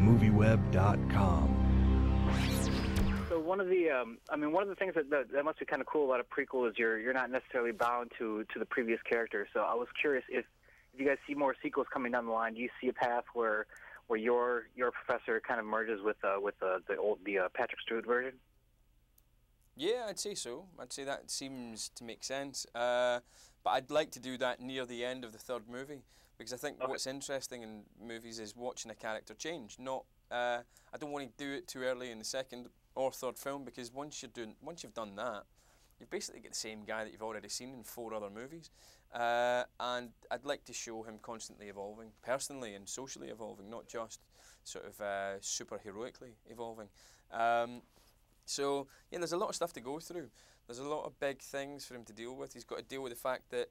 MovieWeb.com. So one of the, one of the things that must be kind of cool about a prequel is you're not necessarily bound to the previous character. So I was curious if you guys see more sequels coming down the line. Do you see a path where your professor kind of merges with the Patrick Stewart version? Yeah, I'd say so. I'd say that seems to make sense. But I'd like to do that near the end of the third movie, because I think what's interesting in movies is watching a character change. Not, I don't want to do it too early in the second or third film, because once you've done that, you basically get the same guy that you've already seen in 4 other movies. And I'd like to show him constantly evolving, personally and socially evolving, not just sort of super heroically evolving. So yeah, there's a lot of stuff to go through. There's a lot of big things for him to deal with. He's got to deal with the fact that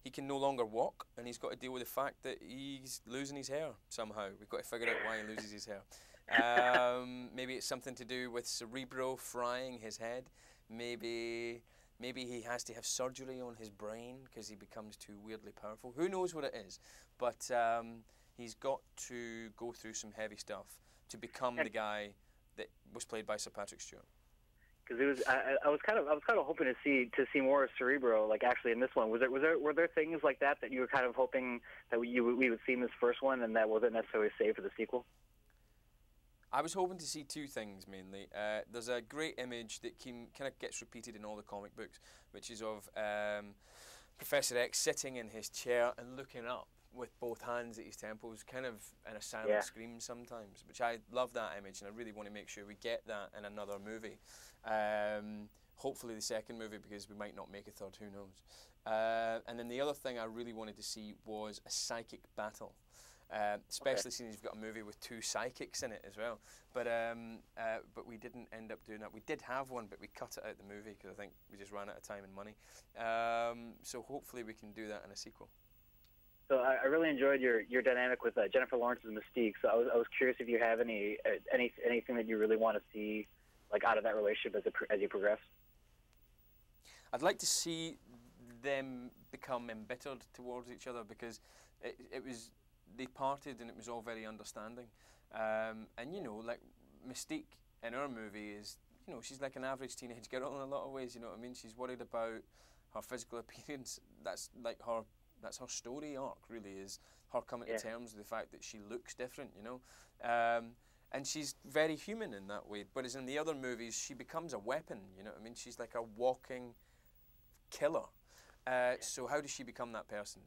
he can no longer walk, and he's got to deal with the fact that he's losing his hair somehow. We've got to figure out why he loses his hair. Maybe it's something to do with Cerebro frying his head. Maybe he has to have surgery on his brain because he becomes too weirdly powerful. Who knows what it is? But he's got to go through some heavy stuff to become the guy that was played by Sir Patrick Stewart. Because I was kind of hoping to see more of Cerebro, like actually in this one. Were there things like that you were kind of hoping that we would see in this first one, and that wasn't necessarily saved for the sequel? I was hoping to see 2 things mainly. There's a great image that kind of gets repeated in all the comic books, which is of Professor X sitting in his chair and looking up with both hands at his temples, kind of in a silent scream sometimes, which I love that image, and I really want to make sure we get that in another movie. Hopefully the second movie, because we might not make a third, who knows. And then the other thing I really wanted to see was a psychic battle. Especially since you've got a movie with 2 psychics in it as well. But we didn't end up doing that. We did have one, but we cut it out the movie because I think we just ran out of time and money. So hopefully we can do that in a sequel. So I really enjoyed your dynamic with Jennifer Lawrence's Mystique. So I was curious if you have anything that you really want to see, like, out of that relationship as you progress. I'd like to see them become embittered towards each other, because they parted and it was all very understanding. And you know, like Mystique in our movie is, you know, she's like an average teenage girl in a lot of ways, you know what I mean? She's worried about her physical appearance. That's her story arc, really, is her coming to terms with the fact that she looks different, you know? And she's very human in that way. Whereas in the other movies, she becomes a weapon, you know what I mean? She's like a walking killer. So how does she become that person?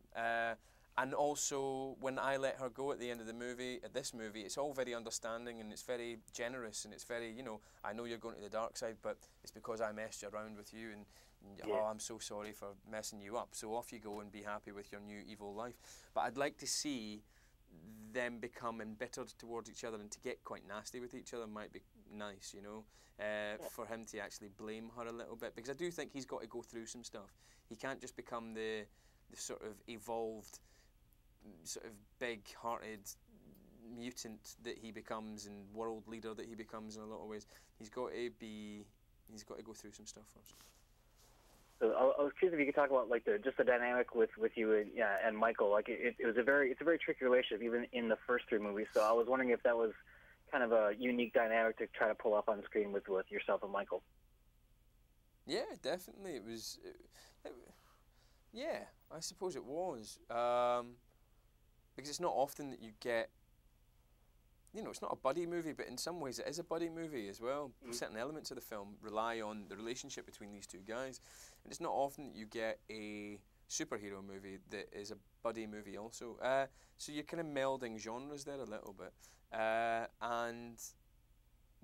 And also, when I let her go at the end of the movie, at this movie, it's all very understanding and it's very generous and it's very, you know, I know you're going to the dark side, but it's because I messed around with you, and oh, I'm so sorry for messing you up. So off you go and be happy with your new evil life. But I'd like to see them become embittered towards each other, and to get quite nasty with each other might be nice, you know, for him to actually blame her a little bit, because I do think he's got to go through some stuff. He can't just become the sort of evolved, sort of big-hearted mutant that he becomes and world leader that he becomes in a lot of ways. He's got to go through some stuff first. So I was curious if you could talk about like the dynamic with you and Michael. Like it's a very tricky relationship even in the first 3 movies. So I was wondering if that was kind of a unique dynamic to try to pull off on the screen with yourself and Michael. Yeah, definitely. It was. Yeah, I suppose it was. Because it's not often that you get, you know, it's not a buddy movie, but in some ways it is a buddy movie as well. Certain elements of the film rely on the relationship between these 2 guys. And it's not often that you get a superhero movie that is a buddy movie also. So you're kind of melding genres there a little bit. And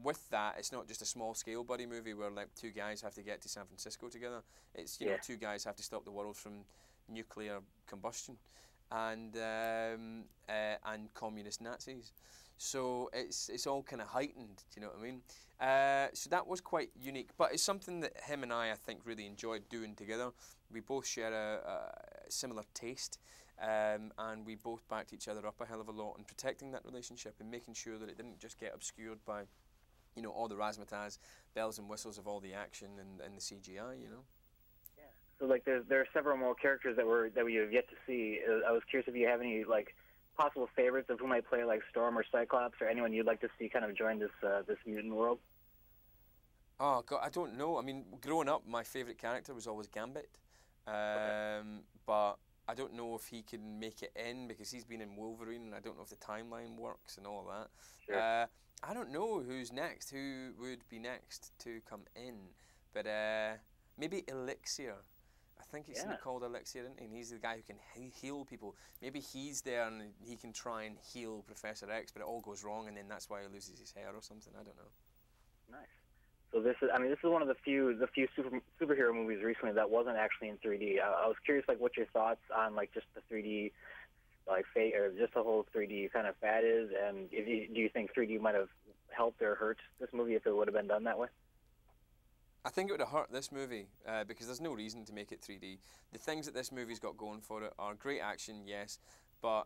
with that, it's not just a small-scale buddy movie where like 2 guys have to get to San Francisco together. It's, you know, 2 guys have to stop the world from nuclear combustion and communist Nazis. So it's all kind of heightened, do you know what I mean? So that was quite unique, but it's something that him and I think, really enjoyed doing together. We both share a similar taste, and we both backed each other up a hell of a lot in protecting that relationship and making sure that it didn't just get obscured by, you know, all the razzmatazz, bells and whistles of all the action and the CGI, you know. So like there are several more characters that we have yet to see. I was curious if you have any like possible favorites of who might play like Storm or Cyclops, or anyone you'd like to see kind of join this mutant world? Oh God, I don't know. I mean, growing up, my favourite character was always Gambit, but I don't know if he can make it in because he's been in Wolverine, and I don't know if the timeline works and all that. Sure. I don't know who's next. Who would be next to come in? But maybe Elixir. I think he's called Elixir, isn't he? And he's the guy who can heal people. Maybe he's there and he can try and heal Professor X, but it all goes wrong, and then that's why he loses his hair or something. I don't know. Nice. So this is one of the few superhero movies recently that wasn't actually in 3D. I was curious, like, what your thoughts on like just the 3D, like or just the whole 3D kind of fad is, and do you think 3D might have helped or hurt this movie if it would have been done that way? I think it would have hurt this movie because there's no reason to make it 3D. The things that this movie's got going for it are great action, yes, but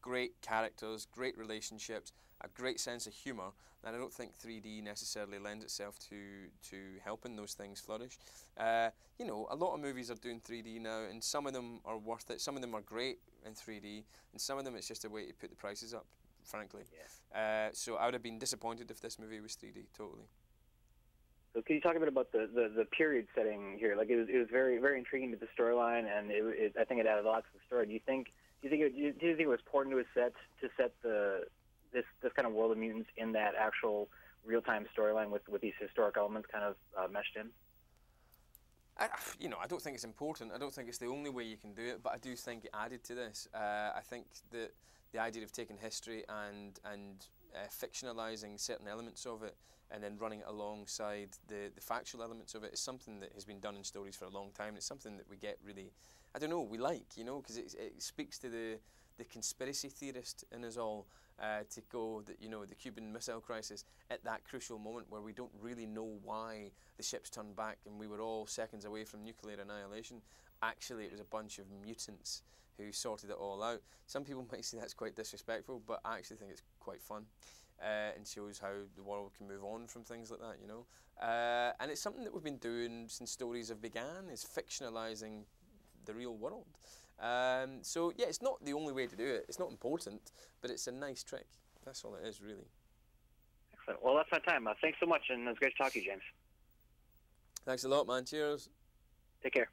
great characters, great relationships, a great sense of humour, and I don't think 3D necessarily lends itself to helping those things flourish. You know, a lot of movies are doing 3D now, and some of them are worth it. Some of them are great in 3D, and some of them it's just a way to put the prices up, frankly. Yeah. So I would have been disappointed if this movie was 3D, totally. So can you talk a bit about the period setting here? Like, it was very, very intriguing to the storyline, and I think it added a lot to the story. Do you think it was important to set this kind of world of mutants in that actual real-time storyline with these historic elements kind of meshed in? I don't think it's important. I don't think it's the only way you can do it, but I do think it added to this. I think that the idea of taking history and fictionalizing certain elements of it and then running it alongside the factual elements of it is something that has been done in stories for a long time. It's something that we get really, I don't know, we like, because it speaks to the conspiracy theorist in us all to go that, the Cuban Missile Crisis at that crucial moment where we don't really know why the ships turned back and we were all seconds away from nuclear annihilation. Actually, it was a bunch of mutants who sorted it all out. Some people might say that's quite disrespectful, but I actually think it's quite fun and shows how the world can move on from things like that, and it's something that we've been doing since stories have began, is fictionalizing the real world. So yeah, it's not the only way to do it. It's not important, but it's a nice trick. That's all it is, really. Excellent. Well, that's my time. Thanks so much, and it was great to talk to you, James. Thanks a lot, man. Cheers. Take care.